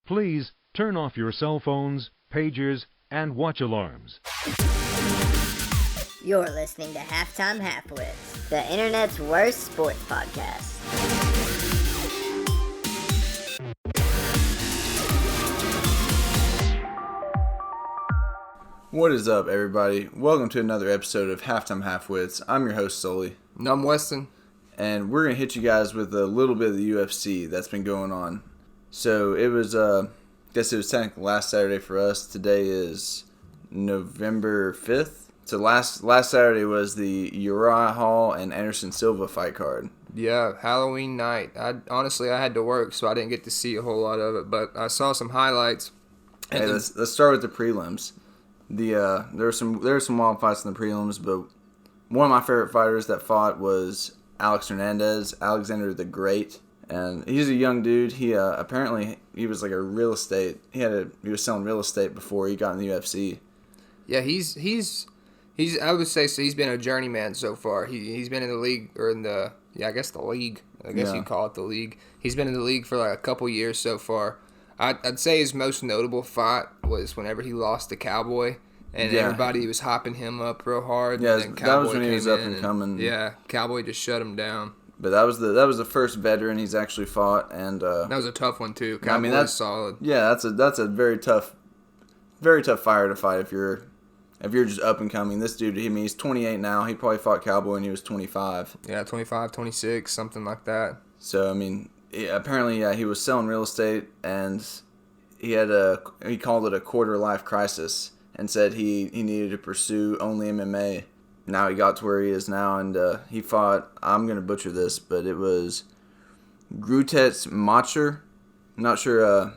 Please turn off your cell phones, pagers, and watch alarms. You're listening to Halftime Halfwits, the internet's worst sports podcast. What is up, everybody? Welcome to another episode of Halftime Halfwits. I'm your host, Sully. And I'm Weston. And we're going to hit you guys with a little bit of the UFC that's been going on. So it was, I guess it was technically last Saturday for us. Today is November 5th. So last Saturday was the Uriah Hall and Anderson Silva fight card. Yeah, Halloween night. Honestly, I had to work, so I didn't get to see a whole lot of it, but I saw some highlights. Hey, let's start with the prelims. There were some wild fights in the prelims, but one of my favorite fighters that fought was Alexander the Great, and he's a young dude. He apparently he was like a real estate. He was selling real estate before he got in the UFC. Yeah, he's I would say so. He's been a journeyman so far. He's been in the league the league. I guess you call it the league. He's been in the league for like a couple years so far. I'd say his most notable fight was whenever he lost to Cowboy, and everybody was hyping him up real hard. Yeah, and that was when he was up and coming. Yeah, Cowboy just shut him down. But that was the first veteran he's actually fought, and that was a tough one too. Cowboy was solid. Yeah, that's a very tough fighter to fight if you're just up and coming. This dude, he's 28 now. He probably fought Cowboy when he was 25. Yeah, 25, 26, something like that. So apparently, he was selling real estate, and he called it a quarter life crisis, and said he needed to pursue only MMA. Now he got to where he is now, and he fought. I'm gonna butcher this, but it was Grutets Macher. I'm not sure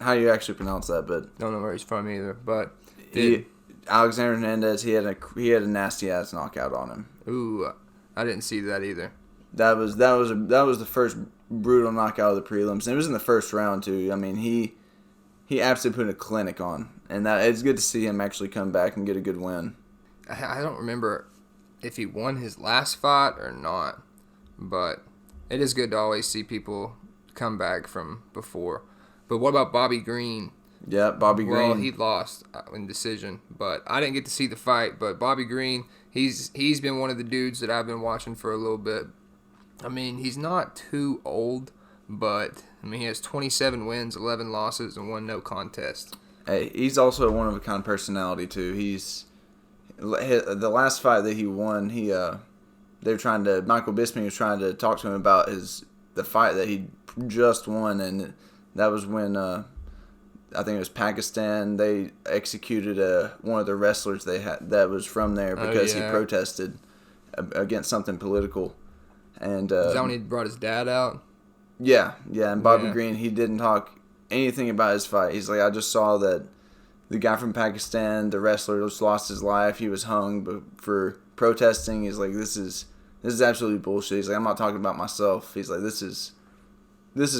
how you actually pronounce that, but don't know where he's from either. But Alexander Hernandez, he had a nasty ass knockout on him. Ooh, I didn't see that either. That was the first brutal knockout of the prelims, and it was in the first round too. I mean, he absolutely put a clinic on, and that it's good to see him actually come back and get a good win. I don't remember if he won his last fight or not, but it is good to always see people come back from before. But what about Bobby Green? Yeah, Bobby Green. Well, he lost in decision, but I didn't get to see the fight. But Bobby Green, he's been one of the dudes that I've been watching for a little bit. I mean, he's not too old, but he has 27 wins, 11 losses, and 1 no contest. Hey, he's also a one-of-a-kind personality too. The last fight that he won, Michael Bisping was trying to talk to him about the fight that he just won, and that was when I think it was Pakistan. They executed one of the wrestlers they had that was from there because he protested against something political. And is that when he brought his dad out? Yeah, and Bobby Green, he didn't talk anything about his fight. He's like, I just saw that the guy from Pakistan, the wrestler, just lost his life. He was hung for protesting. He's like, this is absolutely bullshit. He's like, I'm not talking about myself. He's like, this is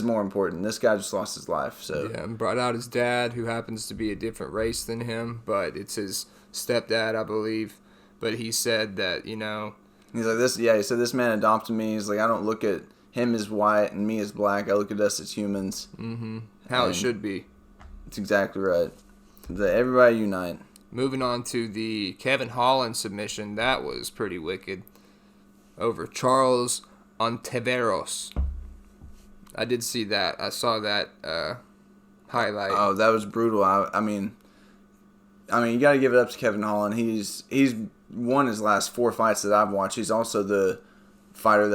more important. This guy just lost his life. So and brought out his dad, who happens to be a different race than him, but it's his stepdad, I believe. But he said that, he's like this. Yeah, he said this man adopted me. He's like, I don't look at him as white and me as black. I look at us as humans. Mm-hmm. How it should be. That's exactly right. Everybody unite. Moving on to the Kevin Holland submission, that was pretty wicked. Over Charles Ontiveros. I did see that. I saw that highlight. Oh, that was brutal. I mean, you got to give it up to Kevin Holland. He's won his last 4 fights that I've watched. He's also the fighter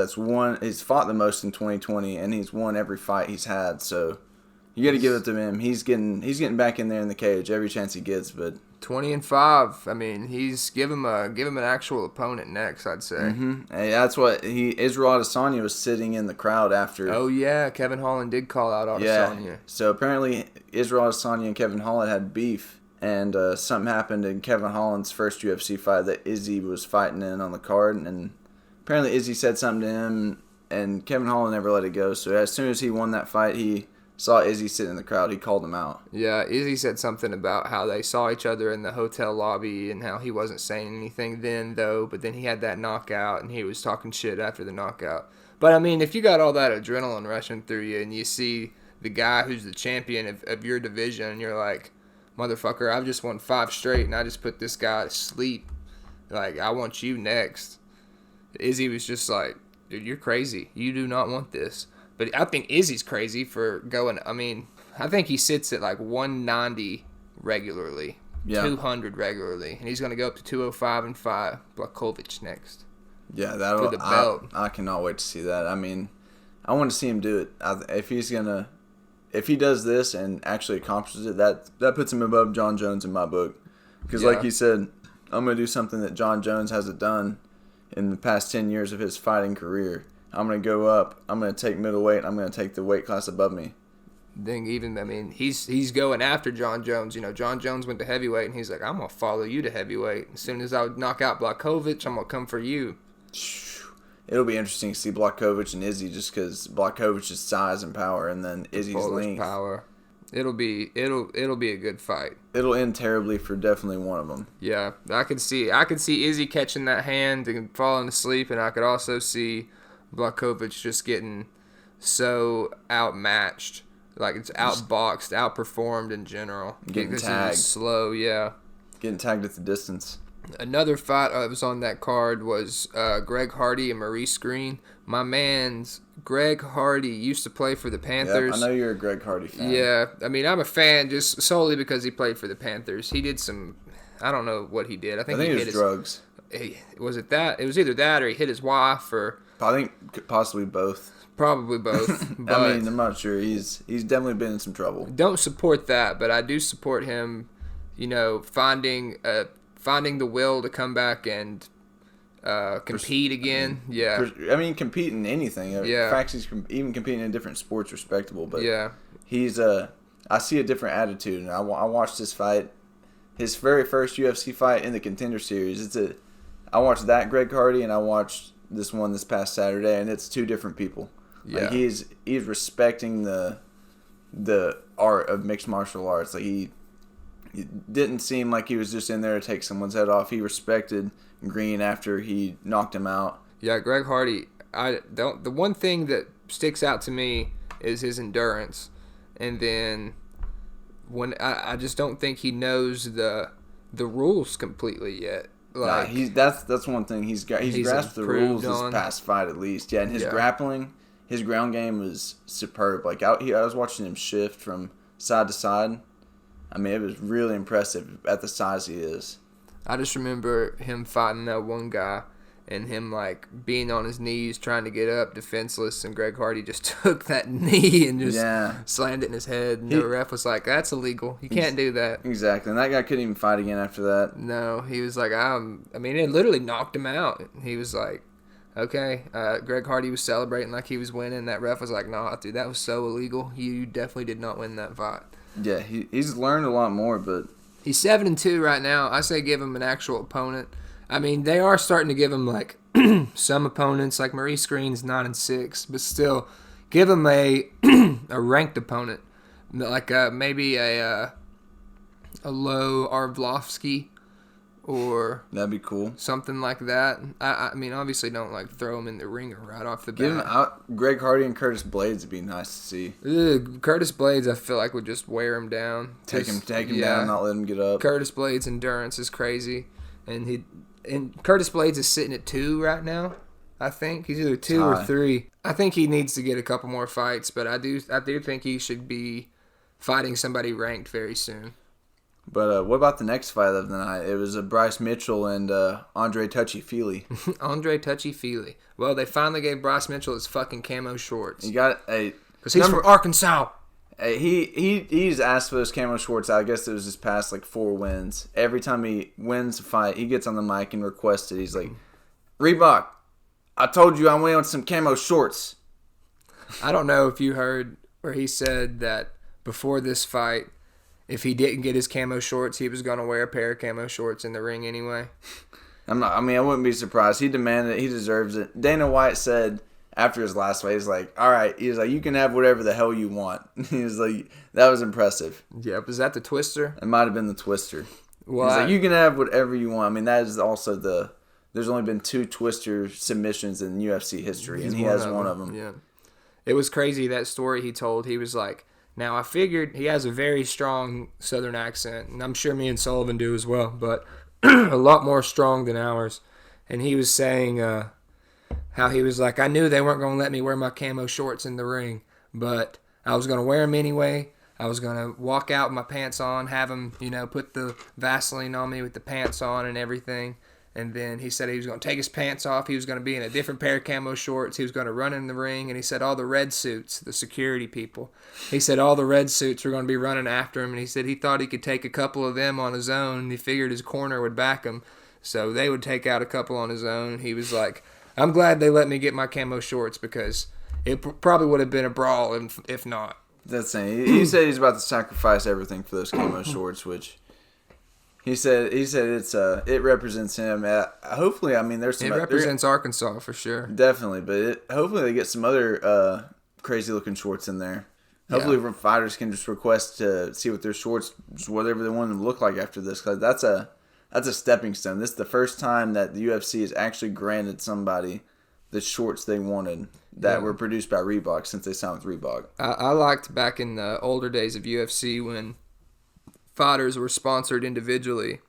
he's fought the most in 2020, and he's won every fight he's had. So you got to give it to him. He's getting back in there in the cage every chance he gets. But 20-5. I mean, he's give him an actual opponent next, I'd say. Mm-hmm. Hey, that's what Israel Adesanya was sitting in the crowd after. Oh yeah, Kevin Holland did call out Adesanya. Yeah. So apparently Israel Adesanya and Kevin Holland had beef, and something happened in Kevin Holland's first UFC fight that Izzy was fighting in on the card, and apparently Izzy said something to him, and Kevin Holland never let it go. So as soon as he won that fight, he saw Izzy sitting in the crowd. He called him out. Yeah, Izzy said something about how they saw each other in the hotel lobby and how he wasn't saying anything then, though. But then he had that knockout, and he was talking shit after the knockout. But, I mean, if you got all that adrenaline rushing through you and you see the guy who's the champion of your division, and you're like, motherfucker, I've just won 5 straight, and I just put this guy to sleep. Like, I want you next. Izzy was just like, dude, you're crazy. You do not want this. But I think Izzy's crazy for going, I mean, I think he sits at like 190 regularly, 200 regularly, and he's going to go up to 205 and 5. Blachowicz next. Yeah, that'll. For the belt. I cannot wait to see that. I mean, I want to see him do it. If he does this and actually accomplishes it, that puts him above John Jones in my book. Because like he said, I'm going to do something that John Jones hasn't done in the past 10 years of his fighting career. I'm going to go up. I'm going to take middleweight. I'm going to take the weight class above me. He's going after John Jones. You know, John Jones went to heavyweight, and he's like, I'm going to follow you to heavyweight. As soon as I knock out Blachowicz, I'm going to come for you. It'll be interesting to see Blachowicz and Izzy just because Blachowicz's size and power, and then Izzy's length. Power. It'll be a good fight. It'll end terribly for definitely one of them. Yeah, I could see Izzy catching that hand and falling asleep, and I could also see Blachowicz just getting so outmatched, like it's outboxed, outperformed in general. Getting tagged. Slow, yeah. Getting tagged at the distance. Another fight that was on that card was Greg Hardy and Maurice Green. My man's Greg Hardy used to play for the Panthers. Yep, I know you're a Greg Hardy fan. Yeah, I mean, I'm a fan just solely because he played for the Panthers. He did I don't know what he did. I think it he was hit drugs. Was it that? It was either that or he hit his wife or... I think possibly both. Probably both. But I mean, I'm not sure. He's definitely been in some trouble. Don't support that, but I do support him, you know, finding the will to come back and compete again. Yeah. I mean, compete in anything. Yeah. In fact, he's even competing in different sports respectable. But yeah, he's I see a different attitude, and I watched this fight, his very first UFC fight in the Contender Series. I watched that Greg Hardy, and I watched this one this past Saturday, and it's two different people. Yeah. Like he's respecting the art of mixed martial arts. Like he didn't seem like he was just in there to take someone's head off. He respected Green after he knocked him out. Yeah, Greg Hardy. The one thing that sticks out to me is his endurance, and then when I just don't think he knows the rules completely yet. Like that's one thing he's grasped the rules this past fight at least. Yeah, and his grappling, his ground game was superb. Like I was watching him shift from side to side. I mean, it was really impressive at the size he is. I just remember him fighting that one guy and him like being on his knees trying to get up defenseless, and Greg Hardy just took that knee and just slammed it in his head, and the ref was like, that's illegal. You can't do that. Exactly. And that guy couldn't even fight again after that. No, he was like, I mean, it literally knocked him out. He was like, okay. Greg Hardy was celebrating like he was winning. That ref was like, nah, dude, that was so illegal. You definitely did not win that fight. Yeah, he's learned a lot more, but... He's 7-2 right now. I say give him an actual opponent. I mean, they are starting to give him, like, some opponents, like Maurice Green's 9-6, but still, give him a ranked opponent. Like, maybe a low Arlovsky or... That'd be cool. Something like that. I mean, obviously don't, like, throw him in the ringer right off the bat. Greg Hardy and Curtis Blades would be nice to see. Curtis Blades, I feel like, would just wear him down. Take him down, not let him get up. Curtis Blades' endurance is crazy. And Curtis Blades is sitting at 2 right now, I think. He's either 2 or 3. I think he needs to get a couple more fights, but I do think he should be fighting somebody ranked very soon. But what about the next fight of the night? It was Bryce Mitchell and Andre Touchy-Feely. Andre Touchy-Feely. Well, they finally gave Bryce Mitchell his fucking camo shorts. He got because he's from Arkansas. He's asked for those camo shorts. I guess it was his past 4 wins. Every time he wins a fight, he gets on the mic and requests it. He's like, Reebok, I told you I went on some camo shorts. I don't know if you heard where he said that before this fight, if he didn't get his camo shorts, he was going to wear a pair of camo shorts in the ring anyway. I wouldn't be surprised. He demanded it. He deserves it. Dana White said after his last fight, he's like, all right. He's like, you can have whatever the hell you want. He was like, that was impressive. Yeah, was that the twister? It might have been the twister. Well, he's like, you can have whatever you want. I mean, that is also there's only been 2 twister submissions in UFC history, and he has one of them. Yeah. it was crazy, that story he told. He was like, now I figured he has a very strong Southern accent, and I'm sure me and Sullivan do as well, but a lot more strong than ours. And he was saying how he was like, I knew they weren't going to let me wear my camo shorts in the ring, but I was going to wear them anyway. I was going to walk out with my pants on, have him, put the Vaseline on me with the pants on and everything. And then he said he was going to take his pants off. He was going to be in a different pair of camo shorts. He was going to run in the ring. And he said all the red suits, the security people, he said all the red suits were going to be running after him. And he said he thought he could take a couple of them on his own. And he figured his corner would back him. So they would take out a couple on his own. He was like, I'm glad they let me get my camo shorts because it probably would have been a brawl if not. That's saying he said he's about to sacrifice everything for those camo shorts, which he said it represents him. Hopefully, I mean, there's some. It represents Arkansas for sure. Definitely, but hopefully they get some other crazy looking shorts in there. Hopefully, fighters can just request to see what their shorts, whatever they want them to look like after this. Because that's a stepping stone. This is the first time that the UFC has actually granted somebody the shorts they wanted that were produced by Reebok since they signed with Reebok. I liked back in the older days of UFC when fighters were sponsored individually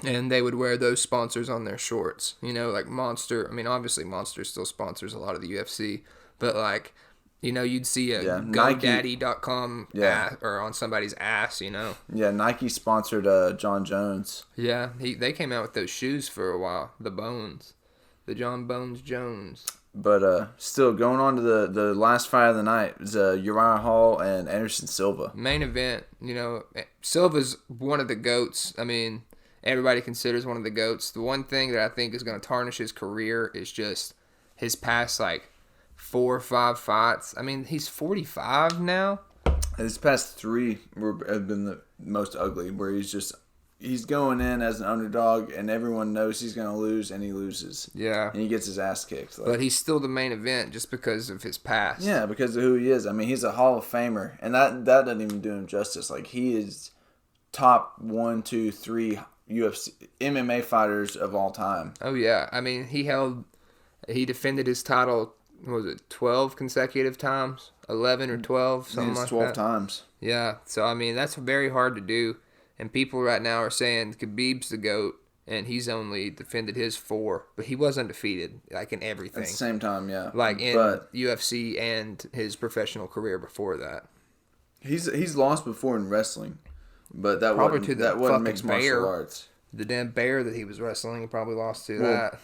and they would wear those sponsors on their shorts. Like Monster. I mean, obviously Monster still sponsors a lot of the UFC, but like, you'd see a GoDaddy.com or on somebody's ass, Yeah, Nike sponsored John Jones. Yeah, they came out with those shoes for a while, the Bones. The John Bones Jones. But still, going on to the last fight of the night is Uriah Hall and Anderson Silva. Main event, Silva's one of the GOATs. I mean, everybody considers one of the GOATs. The one thing that I think is going to tarnish his career is just his past, 4 or 5 fights. I mean, he's 45 now. His past 3 have been the most ugly, where he's going in as an underdog, and everyone knows he's going to lose, and he loses. Yeah. And he gets his ass kicked. But he's still the main event just because of his past. Yeah, because of who he is. I mean, he's a Hall of Famer, and that doesn't even do him justice. He is top 1, 2, 3 UFC MMA fighters of all time. Oh, yeah. I mean, he defended his title, what was it, 12 consecutive times? 11 or 12, something like 12 that. 12 times. Yeah, so, I mean, that's very hard to do. And people right now are saying Khabib's the GOAT, and he's only defended his 4. But he was undefeated, in everything. At the same time, yeah. In UFC and his professional career before that. He's lost before in wrestling, but that wasn't mixed martial arts. The damn bear that he was wrestling, he probably lost to that.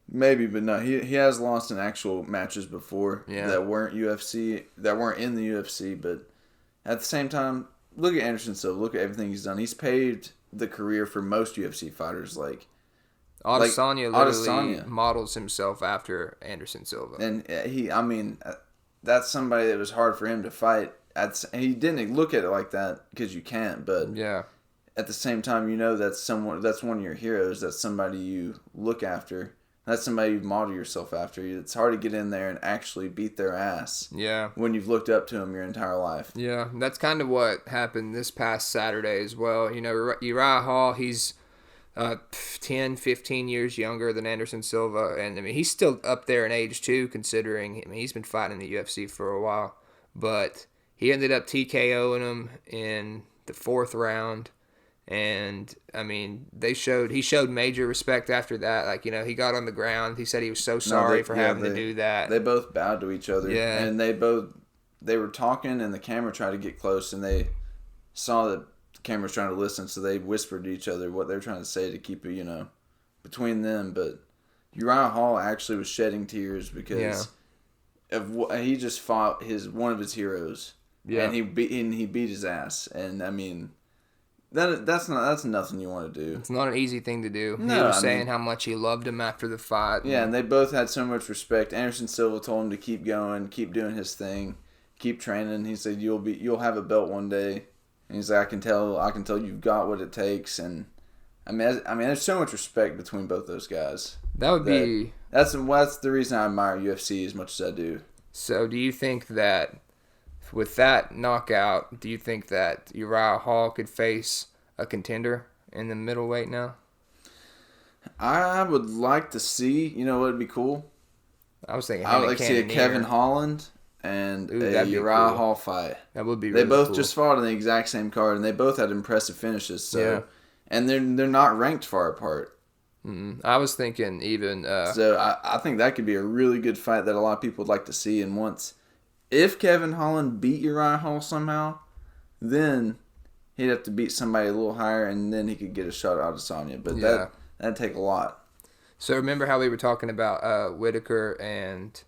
Maybe, but no, he has lost in actual matches before that weren't in the UFC, but at the same time, look at Anderson Silva. Look at everything he's done. He's paved the career for most UFC fighters. Adesanya literally models himself after Anderson Silva. And that's somebody that was hard for him to fight. He didn't look at it like that because you can't, but at the same time, that's one of your heroes. That's somebody you look after. That's somebody you model yourself after. It's hard to get in there and actually beat their ass. Yeah. When you've looked up to them your entire life. Yeah, that's kind of what happened this past Saturday as well. Uriah Hall, he's 10, 15 years younger than Anderson Silva. And, I mean, he's still up there in age, too, considering, he's been fighting in the UFC for a while. But he ended up TKOing him in the 4th round. And, I mean, he showed major respect after that. He got on the ground. He said he was so sorry for having to do that. They both bowed to each other. Yeah. And they were talking, and the camera tried to get close, and they saw that the camera was trying to listen, so they whispered to each other what they were trying to say to keep it, between them. But Uriah Hall actually was shedding tears because he just fought one of his heroes. Yeah. And he beat his ass. And, I mean, That's nothing you want to do. It's not an easy thing to do. No, he was saying how much he loved him after the fight. Yeah, and they both had so much respect. Anderson Silva told him to keep going, keep doing his thing, keep training. He said you'll have a belt one day. And he's like, I can tell you've got what it takes. And I mean, there's so much respect between both those guys. That's the reason I admire UFC as much as I do. So, do you think that with that knockout, do you think that Uriah Hall could face a contender in the middleweight now? I would like to see. What would be cool? I was thinking I would like to see a Kevin Holland and Ooh, a that'd be Uriah cool. Hall fight. That would be They really both cool. just fought on the exact same card, and they both had impressive finishes. So, Yeah. and they're not ranked far apart. I was thinking even... So I think that could be a really good fight that a lot of people would like to see. And if Kevin Holland beat Uriah Hall somehow, then he'd have to beat somebody a little higher, and then he could get a shot at Adesanya. But that'd take a lot. So remember how we were talking about Whitaker and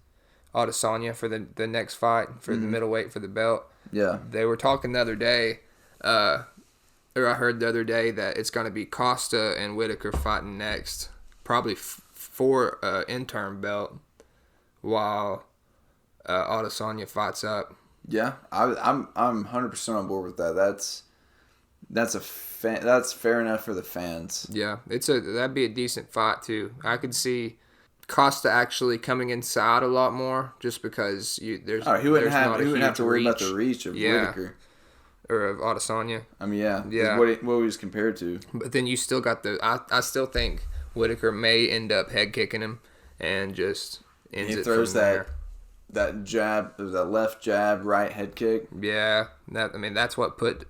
Adesanya for the next fight, for the middleweight, for the belt? Yeah. They were talking the other day, or I heard the other day, that it's going to be Costa and Whitaker fighting next, probably for interim belt, while Adesanya fights up. Yeah, I'm 100% on board with that. That's fair enough for the fans. Yeah, that'd be a decent fight too. I could see Costa actually coming inside a lot more, just because He wouldn't have to worry about the reach of Yeah. Whitaker or of Adesanya. I mean, yeah. Yeah. What he was compared to. But then you still got I still think Whitaker may end up head kicking him and just ends He it throws from there. that jab, that left jab, right head kick. Yeah, that's what put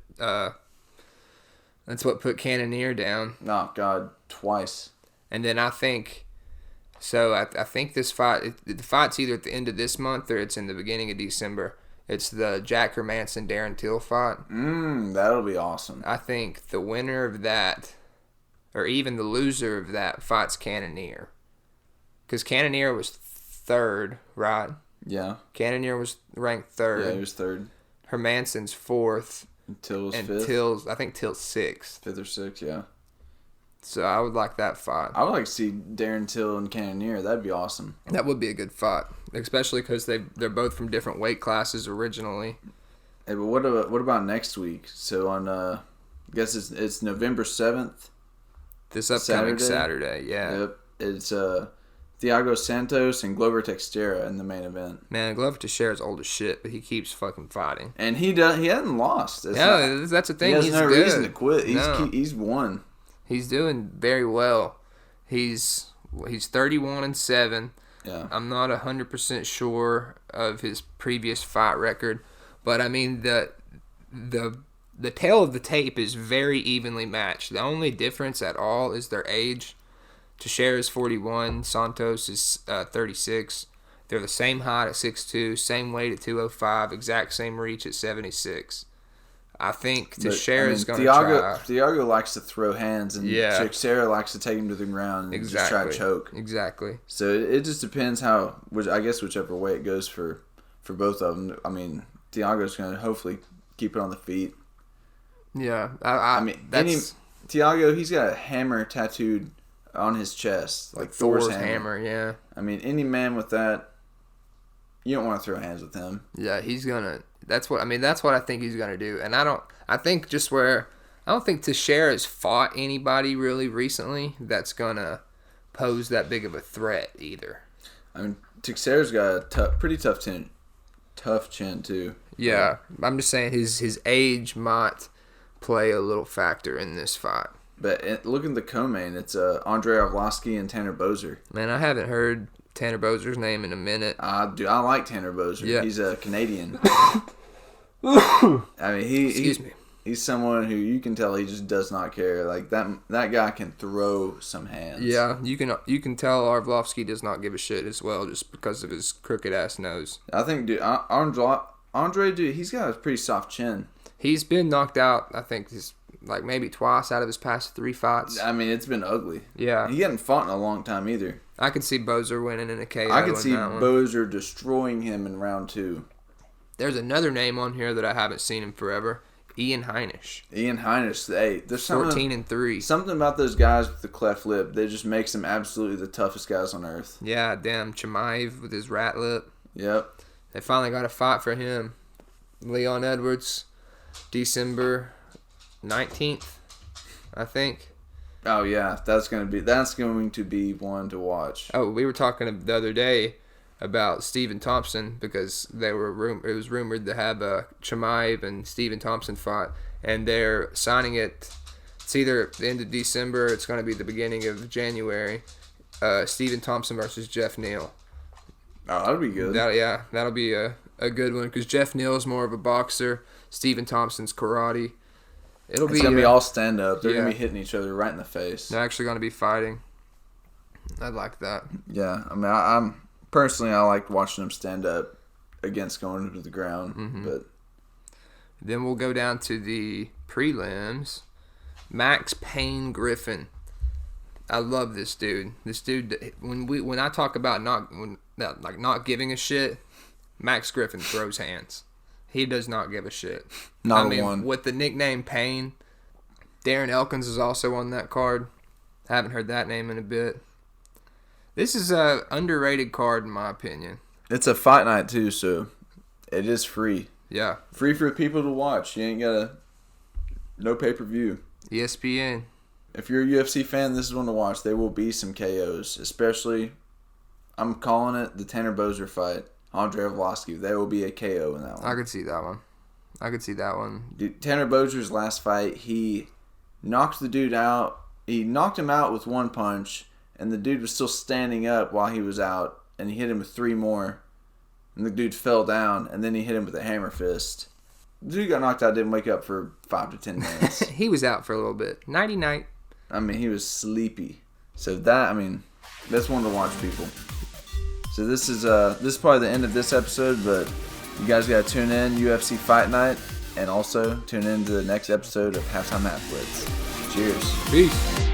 Cannonier down. Oh God, twice. And then I think this fight, the fight's either at the end of this month or it's in the beginning of December. It's the Jack Hermanson Darren Till fight. That'll be awesome. I think the winner of that, or even the loser of that, fights Cannonier. Because Cannonier was third, right? Yeah. Cannonier was ranked third. Yeah, he was third. Hermanson's fourth. Till was and fifth. I think Till's sixth. Fifth or sixth, yeah. So I would like that fight. I would like to see Darren Till and Cannonier. That'd be awesome. That would be a good fight, especially because they're both from different weight classes originally. Hey, but what about next week? So on, I guess it's November 7th. This upcoming Saturday, yeah. Yep. It's Thiago Santos and Glover Teixeira in the main event. Man, Glover Teixeira's old as shit, but he keeps fucking fighting. And he hasn't lost. That's the thing. He has He's no good. reason to quit. No. He's won. He's doing very well. He's 31-7. Yeah. I'm not 100% sure of his previous fight record, but I mean the tail of the tape is very evenly matched. The only difference at all is their age. Teixeira is 41, Santos is 36. They're the same height at 6'2", same weight at 205, exact same reach at 76. I think Teixeira's going to try. Thiago likes to throw hands, and Teixeira likes to take him to the ground and just try to choke. Exactly. So it just depends whichever way it goes for both of them. I mean, Thiago's going to hopefully keep it on the feet. Yeah. Thiago, he's got a hammer tattooed on his chest, like Thor's hammer. Yeah. I mean, any man with that, you don't want to throw hands with him. Yeah, he's gonna. That's what I think he's gonna do. And I don't think Teixeira's fought anybody really recently that's gonna pose that big of a threat either. I mean, Teixeira's got a pretty tough chin too. Yeah, I'm just saying his age might play a little factor in this fight. But look at the co-main. It's Andrei Arlovski and Tanner Boser. Man, I haven't heard Tanner Boser's name in a minute. Dude, I like Tanner Boser. Yeah. He's a Canadian. I mean, he's someone who you can tell he just does not care. Like that guy can throw some hands. Yeah, you can tell Arlovski does not give a shit as well, just because of his crooked ass nose. I think, dude, Andre, dude, he's got a pretty soft chin. He's been knocked out, I think, like maybe twice out of his past 3 fights. I mean, it's been ugly. Yeah. He hadn't fought in a long time either. I could see Boser winning in a KO. I could see Boser destroying him in round 2. There's another name on here that I haven't seen in forever. Ian Heinisch. Hey, there's 14-3. Something about those guys with the cleft lip. They just makes them absolutely the toughest guys on earth. Yeah, damn. Chimaev with his rat lip. Yep. They finally got a fight for him. Leon Edwards, December 19th, I think. Oh yeah, that's going to be one to watch. Oh, we were talking the other day about Stephen Thompson because it was rumored to have a Chimaev and Stephen Thompson fight, and they're signing it. It's either the end of December, it's going to be the beginning of January. Stephen Thompson versus Jeff Neal. Oh, that'll be good. That'll be a a good one because Jeff Neal's more of a boxer. Stephen Thompson's karate. It's going to be all stand-up. They're going to be hitting each other right in the face. They're actually going to be fighting. I like that. Yeah, I mean, I'm personally, I like watching them stand up against going into the ground. But then we'll go down to the prelims. Max Payne Griffin. I love this dude. This dude, when I talk about not giving a shit, Max Griffin throws hands. He does not give a shit. One. With the nickname Payne, Darren Elkins is also on that card. I haven't heard that name in a bit. This is a underrated card in my opinion. It's a fight night too, so it is free. Yeah. Free for people to watch. You ain't got no pay-per-view. ESPN. If you're a UFC fan, this is one to watch. There will be some KOs, especially, I'm calling it the Tanner Boser fight. Andre Arlovski. There will be a KO in that one. I could see that one. Dude, Tanner Boser's last fight, he knocked the dude out. He knocked him out with one punch, and the dude was still standing up while he was out, and he hit him with 3 more. And the dude fell down, and then he hit him with a hammer fist. The dude got knocked out, didn't wake up for 5 to 10 minutes. He was out for a little bit. Nighty-night. I mean, he was sleepy. So that's one to watch, people. So this is probably the end of this episode, but you guys got to tune in UFC Fight Night, and also tune in to the next episode of Halftime Halfwits. Cheers. Peace.